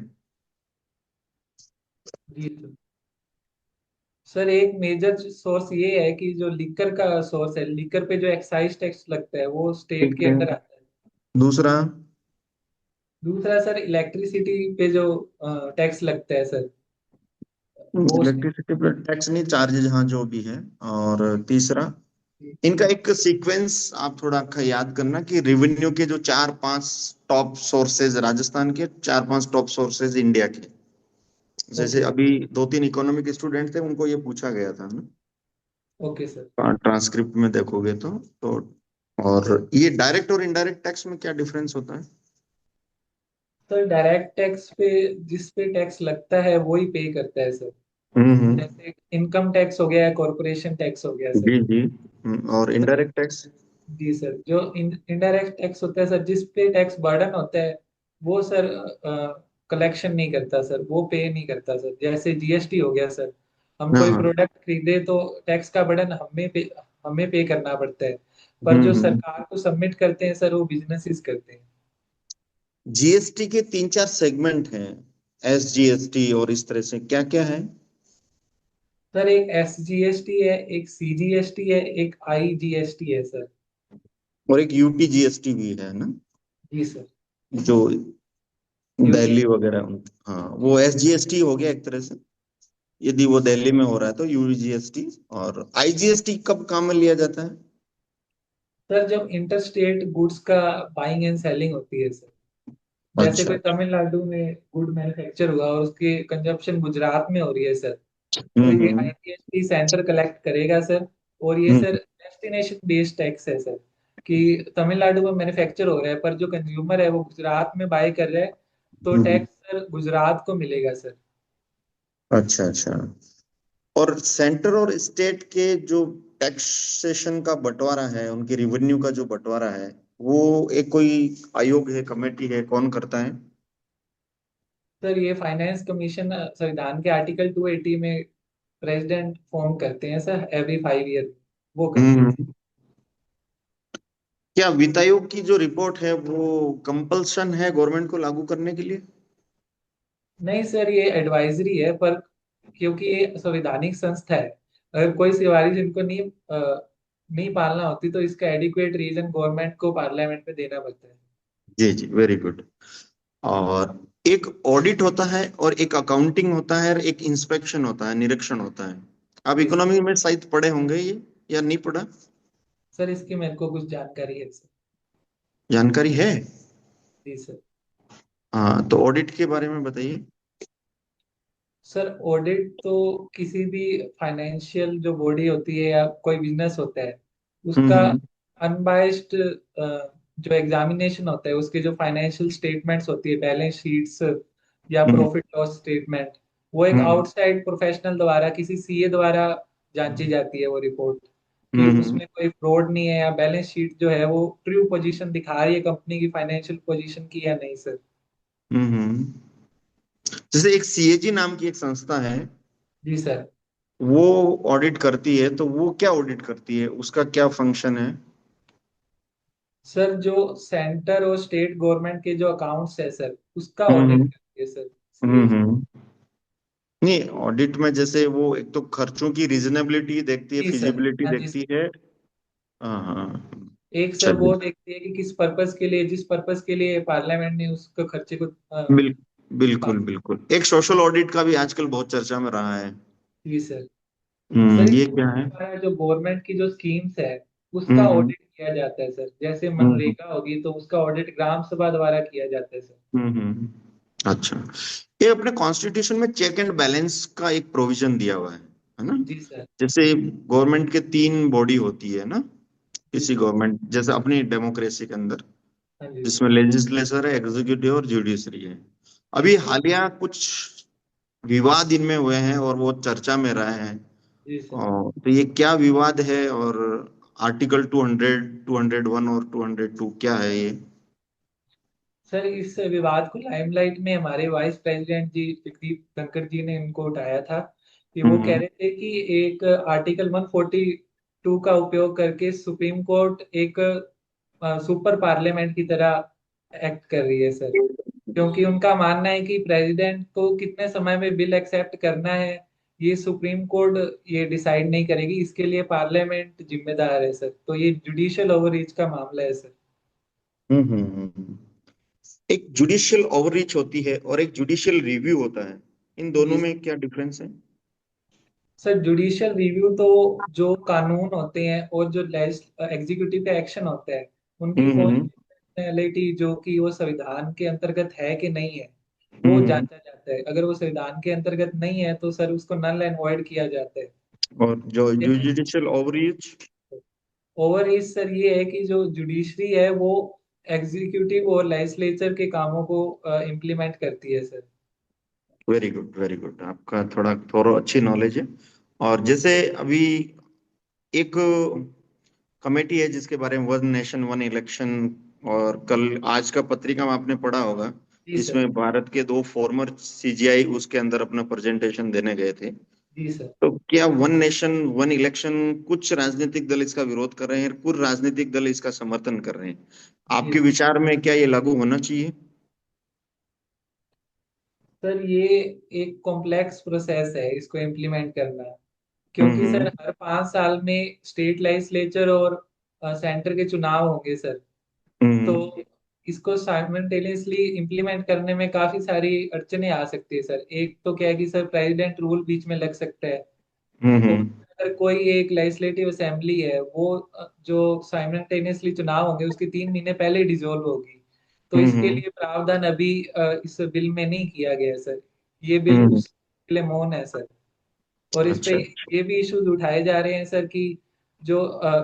जी सर, एक मेजर सोर्स ये है कि जो लिकर का सोर्स है, लिकर पे जो एक्साइज टैक्स लगता है वो स्टेट ठीक के है। अंडर आता है। दूसरा? दूसरा सर, इलेक्ट्रिसिटी पे जो टैक्स लगता है सर वो स्टेट। इलेक्ट्रिसिटी पे टैक्स नहीं, चार्जेज, हाँ जो भी है। और तीसरा? इनका एक सीक्वेंस आप थोड़ा याद करना कि रेवेन्यू के जो चार पांच टॉप सोर्सेज राजस्थान के, चार पांच टॉप सोर्सेज इंडिया के। जैसे ओके सर। अभी दो तीन इकोनॉमिक स्टूडेंट थे, उनको ये पूछा गया था ना, ओके सर। ट्रांसक्रिप्ट में देखोगे तो। और ये डायरेक्ट और इनडायरेक्ट टैक्स में क्या डिफरेंस होता है? सर डायरेक्ट टैक्स पे जिस पे टैक्स लगता है वो ही पे करता है सर। हम्म। जैसे इनकम टैक्स हो गया, कॉरपोरेशन टैक्स हो गया सर। जी जी। और सर इनडायरेक्ट टैक्स। जी सर, जो इनडायरेक्ट टैक्स होता है सर, जिस पे टैक्स बर्डन होता है वो सर कलेक्शन नहीं करता सर, वो पे नहीं करता सर। जैसे जीएसटी हो गया सर, हम हाँ कोई हाँ। प्रोडक्ट खरीदे तो टैक्स का बर्डन हमें पे करना पड़ता है, पर जो हम्म। सरकार को सबमिट करते हैं सर वो बिजनेसेस करते हैं। जीएसटी के तीन चार सेगमेंट हैं, एसजीएसटी और इस तरह से क्या क्या है? सर एक एसजीएसटी है, एक सीजीएसटी है, एक आईजीएसटी है सर। और एक यूटीजीएसटी भी है ना, जी सर। जो यूटी। दिल्ली वगैरह हाँ, वो एसजीएसटी हो गया एक तरह से, यदि वो दिल्ली में हो रहा है तो यूजीएसटी। और आईजीएसटी कब काम में लिया जाता है? सर जब इंटर स्टेट गुड्स का बाइंग एंड सेलिंग होती है सर, जैसे अच्छा कोई अच्छा। तमिलनाडु में गुड मैन्युफैक्चर हुआ और उसकी कंजप्शन गुजरात में हो रही है सर, तो ये हम्म। आईजीएसटी सेंटर कलेक्ट करेगा सर। और ये हम्म सर डेस्टिनेशन बेस्ड टैक्स है सर, कि तमिलनाडु में मैन्युफैक्चर हो रहा है पर जो कंज्यूमर है वो गुजरात में बाय कर रहा है, तो हम्म। टैक्स सर गुजरात को मिलेगा सर। अच्छा अच्छा। और सेंटर और स्टेट के जो टैक्सेशन का बंटवारा है, उनकी रिवेन्यू का जो बंटवारा है, वो एक कोई आयोग है, कमेटी है, कौन करता है? सर ये फाइनेंस कमीशन संविधान के आर्टिकल 280 में प्रेसिडेंट फॉर्म करते हैं सर, एवरी 5 ईयर वो करते हैं। हम्म। क्या वित्त आयोग की जो रिपोर्ट है वो कंपल्सन है गवर्नमेंट को लागू करने के लिए? नहीं सर, ये एडवाइजरी है, पर क्योंकि ये संवैधानिक संस्था है, अगर कोई सिफारिश इनको नहीं पालना होती तो इसका एडिक्वेट रीजन गवर्नमेंट को पार्लियामेंट में देना पड़ता है। जी जी, वेरी गुड। और एक ऑडिट होता है, और एक अकाउंटिंग होता है, और एक इंस्पेक्शन होता है, निरीक्षण होता है। आप जी सर। इकोनॉमी में शायद पढ़े होंगे ये, या नहीं पढ़ा? सर इसकी मेरे को कुछ जानकारी है सर। जानकारी है। जी सर। हाँ, तो ऑडिट के बारे में बताइए। सर ऑडिट तो किसी भी फाइनेंशियल जो बॉडी होती है या कोई बिजनेस होता है उसका हम्म। अनबाइस्ड जो एग्जामिनेशन होता है, उसके जो फाइनेंशियल स्टेटमेंट्स होती है, बैलेंस शीट्स या हम्म। प्रॉफिट लॉस स्टेटमेंट, वो एक हम्म। आउटसाइड प्रोफेशनल द्वारा किसी सीए द्वारा जांची जाती है वो रिपोर्ट, कि हम्म। उसमें कोई फ्रॉड नहीं है या बैलेंस शीट जो है वो ट्रू पोजीशन दिखा रही है कंपनी की फाइनेंशियल पोजीशन की या नहीं सर। हम्म। जैसे एक सीएजी नाम की एक संस्था है, जी सर। वो ऑडिट करती है, तो वो क्या ऑडिट करती है, उसका क्या फंक्शन है? सर जो सेंटर और स्टेट गवर्नमेंट के जो अकाउंट्स है सर, उसका ऑडिट हम्म। करती है सर सीएजी। हम्म। नहीं, ऑडिट में जैसे वो एक तो खर्चों की रीजनेबिलिटी देखती है, जी सर। फिजिबिलिटी हाँ जी देखती सर। है। हाँ हाँ। एक सर वो चलिए। देखती है कि किस पर्पस के लिए, जिस पर्पस के लिए पार्लियामेंट ने उसको खर्चे को बिल, बिल्कुल पास। बिल्कुल। एक सोशल ऑडिट का भी आजकल बहुत चर्चा में रहा है। जी सर। सर ये इसके क्या है? द्वारा जो गवर्नमेंट की जो स्कीम्स है उसका हम्म। ऑडिट किया जाता है सर। जैसे हम्म। मनरेगा होगी तो उसका ऑडिट ग्राम सभा द्वारा किया जाता है सर। हम्म। अच्छा, ये अपने कॉन्स्टिट्यूशन में चेक एंड बैलेंस का एक प्रोविजन दिया हुआ है ना? जी सर। जैसे गवर्नमेंट के तीन बॉडी होती है ना, जी किसी सर। गवर्नमेंट जैसे अपनी डेमोक्रेसी के अंदर, हाँ जी सर। जिसमें लेजिस्लेचर है, एग्जीक्यूटिव और जुडिशरी है। जी अभी सर। हालिया कुछ विवाद इनमें हुए हैं और वो चर्चा में रहे हैं। जी सर। तो ये क्या विवाद है, और आर्टिकल 200, 201 और 202 क्या है ये? सर इस विवाद को लाइमलाइट में हमारे वाइस प्रेसिडेंट जी जगदीप धनखड़ जी ने इनको उठाया था, कि वो कह हम्म। रहे थे कि एक आर्टिकल 142 का उपयोग करके सुप्रीम कोर्ट एक सुपर पार्लियामेंट की तरह एक्ट कर रही है सर, क्योंकि उनका मानना है कि प्रेसिडेंट को कितने समय में बिल एक्सेप्ट करना है ये सुप्रीम कोर्ट ये डिसाइड नहीं करेगी, इसके लिए पार्लियामेंट जिम्मेदार है सर। तो ये जुडिशियल ओवररीच का मामला है सर। एक जुडिशियल ओवररीच होती है और एक जुडिशियल रिव्यू होता है, इन दोनों जी में क्या डिफरेंस है? सर, जुडिशियल रिव्यू तो जो कानून होते हैं और जो एग्जीक्यूटिव का एक्शन होता है उनकी हम्म। कॉन्स्टिट्यूशनैलिटी जो कि वो संविधान के अंतर्गत है कि नहीं है, वो हम्म। जांचा जाता है। अगर वो संविधान के अंतर्गत नहीं है तो सर उसको नल एंड वॉइड किया जाता है। और जो जैसे judicial overreach. Over as sir ये है कि जो जुडिशरी है वो एग्जीक्यूटिव और लेजिस्लेचर के कामों को इम्प्लीमेंट करती है sir. Very good, very good. आपका थोड़ा थोड़ा अच्छी नॉलेज है। और जैसे अभी एक कमेटी है जिसके बारे में, वन नेशन वन इलेक्शन, और कल आज का पत्रिका में आपने पढ़ा होगा, जी सर। जिसमें भारत के दो फॉर्मर सीजीआई उसके अंदर अपना प्रेजेंटेशन देने गए थे। जी सर। तो क्या वन नेशन वन इलेक्शन, कुछ राजनीतिक दल इसका विरोध कर रहे हैं और कुछ राजनीतिक दल इसका समर्थन कर रहे हैं, जी आपके सर। विचार में क्या ये लागू होना चाहिए? सर ये एक कॉम्प्लेक्स प्रोसेस है इसको इम्प्लीमेंट करना, क्योंकि सर हम्म। हर 5 साल में स्टेट लेजिस्लेचर और सेंटर के चुनाव होंगे सर। तो हम्म। इसको साइमल्टेनियसली इम्प्लीमेंट करने में काफी सारी अड़चनें आ सकती है सर। एक तो क्या है कि सर प्रेसिडेंट रूल बीच में लग सकता है। हम्म। और अगर कोई एक लेजिस्लेटिव असेंबली है वो जो साइमल्टेनियसली चुनाव होंगे उसके 3 महीने पहले डिसॉल्व होगी। तो इसके हम्म। लिए प्रावधान अभी इस बिल में नहीं किया गया है सर। ये बिल हम्म। उसके लिए मौन है सर। और इस पे अच्छा। ये भी इश्यूज उठाए जा रहे हैं सर कि जो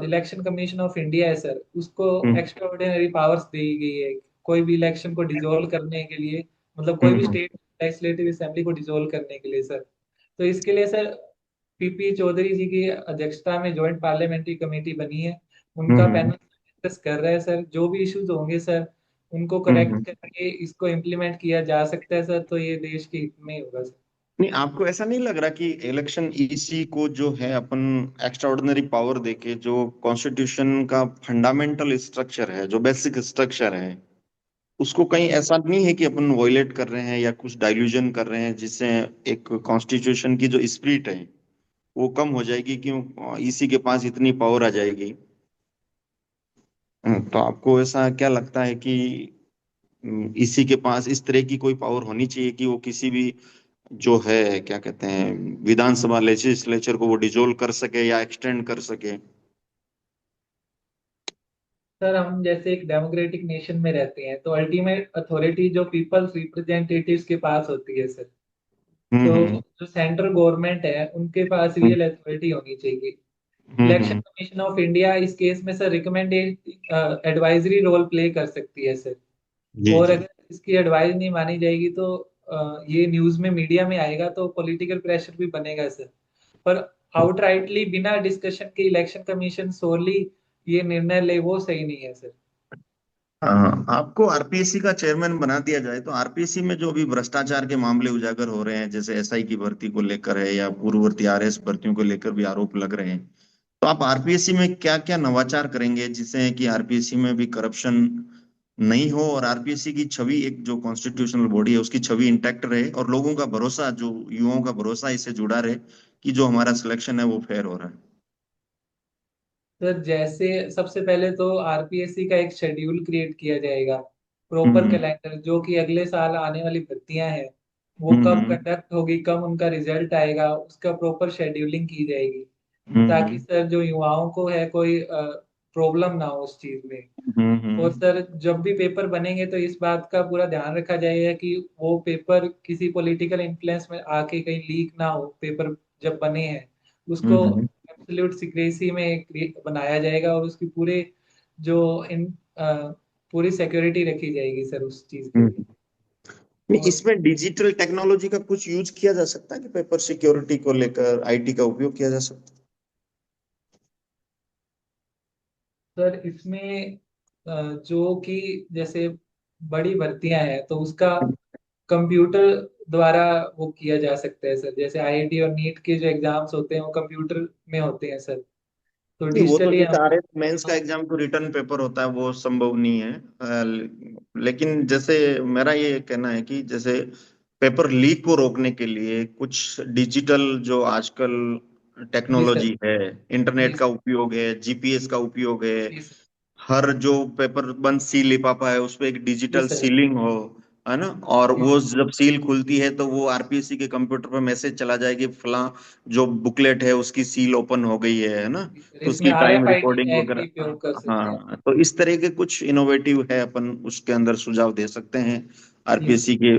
इलेक्शन कमीशन ऑफ इंडिया है सर उसको हम्म। एक्स्ट्रा ऑर्डिनरी पावर्स दी गई है कोई भी इलेक्शन को डिसॉल्व करने के लिए, मतलब कोई भी हम्म। स्टेट लेजिस्लेटिव असेंबली को डिसॉल्व करने के लिए सर। तो इसके लिए सर पीपी चौधरी जी की अध्यक्षता में जॉइंट पार्लियामेंट्री कमेटी बनी है। उनका हम्म। पैनल डिस्कस कर रहा है सर। जो भी इश्यूज होंगे सर उनको हम्म। करेक्ट करके इसको इम्प्लीमेंट किया जा सकता है सर। तो ये देश के हित में ही होगा सर। नहीं, आपको ऐसा नहीं लग रहा कि इलेक्शन ईसी को जो है अपन एक्स्ट्रा ऑर्डिनरी पावर देके, जो कॉन्स्टिट्यूशन का फंडामेंटल स्ट्रक्चर है, जो बेसिक स्ट्रक्चर है, उसको कहीं ऐसा नहीं है कि अपन वॉयलेट कर रहे हैं या कुछ डाइल्यूजन कर रहे हैं, जिससे एक कॉन्स्टिट्यूशन की जो स्पिरिट है वो कम हो जाएगी, क्यों ईसी के पास इतनी पावर आ जाएगी? तो आपको ऐसा क्या लगता है कि ईसी के पास इस तरह की कोई पावर होनी चाहिए कि वो किसी भी, जो है क्या कहते हैं, विधानसभा लेजिस्लेचर को वो डिसोल्व कर सके या एक्सटेंड कर सके? सर हम जैसे एक डेमोक्रेटिक नेशन में रहते हैं तो अल्टीमेट अथॉरिटी जो पीपल्स रिप्रेजेंटेटिव्स के पास होती है सर। तो हम्म। जो सेंट्रल गवर्नमेंट है उनके पास हम्म। रियल अथॉरिटी होनी चाहिए। Election hmm. Commission of India इस केस में sir recommended advisory role play कर सकती है सर। जी और जी। अगर इसकी एडवाइस नहीं मानी जाएगी तो ये न्यूज में मीडिया में आएगा तो पॉलिटिकल प्रेशर भी बनेगा सर। पर आउटराइटली बिना डिस्कशन के इलेक्शन कमीशन सोली ये निर्णय ले वो सही नहीं है सर। हाँ, आपको आरपीएससी का चेयरमैन बना दिया जाए तो आरपीएससी में जो अभी भ्रष्टाचार के मामले उजागर हो रहे हैं, जैसे एसआई की भर्ती को लेकर है या पूर्ववर्ती आरएस भर्तियों को लेकर भी आरोप लग रहे हैं, तो आप आरपीएससी में क्या क्या नवाचार करेंगे जिससे कि आरपीएससी में भी करप्शन नहीं हो, और आरपीएससी की छवि, एक जो कॉन्स्टिट्यूशनल बॉडी है उसकी छवि इंटैक्ट रहे, और लोगों का भरोसा, जो युवाओं का भरोसा इससे जुड़ा रहे कि जो हमारा सिलेक्शन है वो फेयर हो रहा है? सर जैसे सबसे पहले तो आरपीएससी का एक शेड्यूल क्रिएट किया जाएगा, प्रॉपर हम्म। कैलेंडर जो कि अगले साल आने वाली भर्तियां हैं वो कब हम्म। कंडक्ट होगी, कब उनका रिजल्ट आएगा, उसका प्रॉपर शेड्यूलिंग की जाएगी। ताकि हम्म। सर जो युवाओं को है कोई प्रॉब्लम ना हो उस चीज में। हम्म। और सर जब भी पेपर बनेंगे तो इस बात का पूरा ध्यान रखा जाएगा कि वो पेपर किसी पॉलिटिकल इन्फ्लुएंस में आके कहीं लीक ना हो। पेपर जब बने हैं उसको हम्म। एब्सोल्यूट सिक्रेसी में बनाया जाएगा और उसकी पूरे जो इन पूरी सिक्योरिटी रखी जाएगी सर उस चीज के लिए। हम्म। नहीं, और इसमें डिजिटल टेक्नोलॉजी का कुछ यूज किया जा सकता है कि पेपर सिक्योरिटी को लेकर आईटी का उपयोग किया जा सकता सर इसमें जो कि जैसे बड़ी भर्तियां हैं तो उसका है? कंप्यूटर द्वारा वो किया जा सकता है सर। जैसे आईआईटी और नीट के जो एग्जाम्स होते हैं वो कंप्यूटर में होते हैं सर। तो नहीं, वो तो डिजिटली जैसे हम आरएस मेंस का एग्जाम तो रिटर्न पेपर होता है, वो संभव नहीं है। लेकिन जैसे मेरा ये कहना है कि जैसे पेपर लीक को रोकने के लिए कुछ डिजिटल जो आजकल जी सर। टेक्नोलॉजी है, जी इंटरनेट का सर। उपयोग है, जीपीएस का उपयोग है, जी सर। हर जो पेपर बंद सील लिफाफा है उस पे एक जी डिजिटल सर। सीलिंग हो, है ना? और जी वो सर। जब सील खुलती है तो वो आरपीएससी के कंप्यूटर पे मैसेज चला जाएगी, फला जो बुकलेट है उसकी सील ओपन हो गई है ना? जी सर। तो इसमें उसकी टाइम आरएफआईडी रिकॉर्डिंग टैग भी वगैरह। प्रयोग कर सकते हैं। हाँ, तो इस तरह के कुछ इनोवेटिव है, अपन उसके अंदर सुझाव दे सकते हैं। जी सर। आरपीएससी के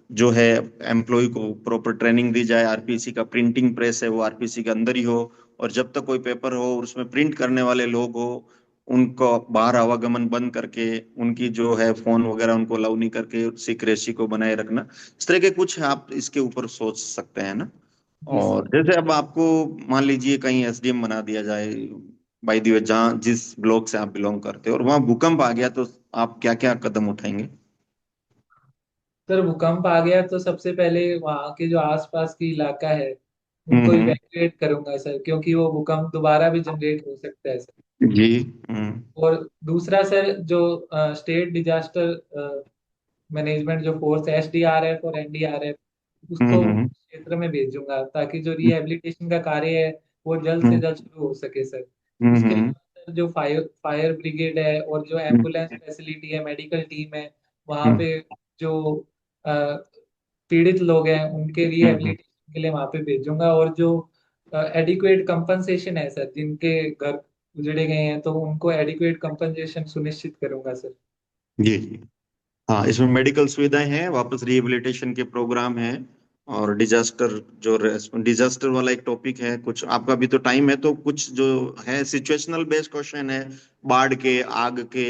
जो है एम्प्लॉय को प्रॉपर ट्रेनिंग दी जाए, आरपीएससी का प्रिंटिंग प्रेस है वो आरपीएससी के अंदर ही हो, और जब तक कोई पेपर हो और उसमें प्रिंट करने वाले लोग हो उनको बाहर आवागमन बंद करके, उनकी जो है फोन वगैरह उनको अलाउ नहीं करके सीक्रेसी को बनाए रखना, इस तरह के कुछ आप इसके ऊपर सोच सकते हैं ना। जी सर। और जैसे अब आपको मान लीजिए कहीं एसडीएम बना दिया जाए, बाई द वे, जहाँ जिस ब्लॉक से आप बिलोंग करते हो, और वहां भूकंप आ गया, तो आप क्या क्या कदम उठाएंगे? सर भूकंप आ गया तो सबसे पहले वहाँ के जो आसपास की इलाका है उनको हम्म। इवैक्यूएट करूंगा सर, क्योंकि वो भूकंप दोबारा भी जनरेट हो सकता है सर। जी। हम्म। और दूसरा सर, जो स्टेट डिजास्टर मैनेजमेंट जो फोर्स है, एसडीआरएफ और एनडीआरएफ, उसको हम्म। क्षेत्र में भेजूंगा ताकि जो रिहेबिलिटेशन का कार्य है वो जल्द से हम्म। जल्द शुरू हो सके सर। उसके हम्म। अलावा सर जो फायर फायर ब्रिगेड है और जो हम्म। एम्बुलेंस फैसिलिटी है, मेडिकल टीम है वहाँ हम्म। पे, जो अ, पीड़ित लोग हैं उनके हम्म। रिहेबिलिटेशन के लिए वहाँ पे भेजूंगा। और जो एडिक्वेट कंपनसेशन है सर, जिनके घर उजड़े गए हैं तो उनको एडिक्वेट कंपनसेशन सुनिश्चित करूंगा सर। जी जी। हाँ, इसमें मेडिकल सुविधाएं हैं, वापस रिहेबिलिटेशन के प्रोग्राम हैं, और डिजास्टर, जो डिजास्टर वाला एक टॉपिक है, कुछ आपका भी तो टाइम है, तो कुछ जो है सिचुएशनल बेस्ड क्वेश्चन है, बाढ़ के, आग के,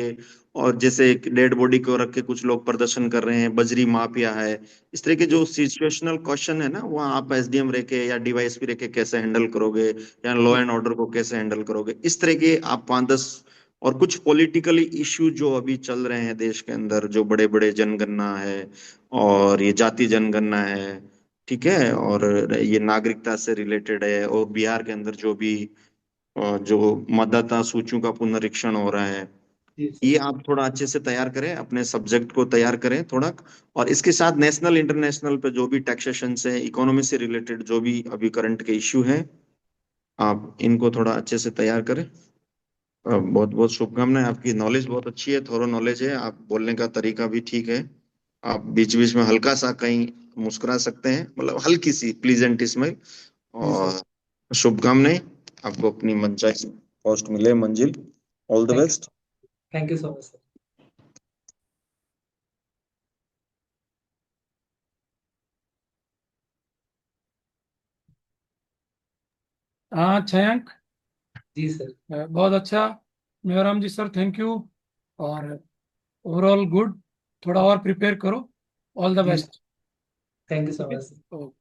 और जैसे डेड बॉडी को रख के कुछ लोग प्रदर्शन कर रहे हैं, बजरी माफिया है, इस तरह के जो सिचुएशनल क्वेश्चन है ना, वहाँ आप एसडीएम रह के या डीवाईएसपी रह के कैसे हैंडल करोगे, या लॉ जी एंड ऑर्डर को कैसे हैंडल करोगे, इस तरह के आप 5-10, और कुछ पॉलिटिकली इश्यू जो अभी चल रहे हैं देश के अंदर, जो बड़े बड़े जनगणना है, और ये जाति जनगणना है, ठीक है, और ये नागरिकता से रिलेटेड है, और बिहार के अंदर जो भी जो मतदाता सूचियों का पुनरीक्षण हो रहा है, जी सर। ये आप थोड़ा अच्छे से तैयार करें, अपने सब्जेक्ट को तैयार करें थोड़ा। और इसके साथ नेशनल इंटरनेशनल पे जो भी टैक्सेशन से, इकोनॉमी से रिलेटेड जो भी अभी करंट के इश्यू हैं, आप इनको थोड़ा अच्छे से तैयार करें। बहुत बहुत शुभकामनाएं, आपकी नॉलेज बहुत अच्छी है, थोरो नॉलेज है, आप बोलने का तरीका भी ठीक है, आप बीच बीच में हल्का सा कहीं मुस्कुरा सकते हैं, मतलब हल्की सी प्लीजेंट स्माइल। जी सर। और शुभकामनाएं, आपको अपनी मनचाही पोस्ट मिले, मंजिल। All the thank you. Best. Thank you so much sir. हाँ, 6 अंक। जी सर। बहुत अच्छा। मेहराम जी सर, थैंक यू। और ओवरऑल गुड। थोड़ा और प्रिपेयर करो। ऑल द जी sir. Best. Thank you so ठीक मच। है।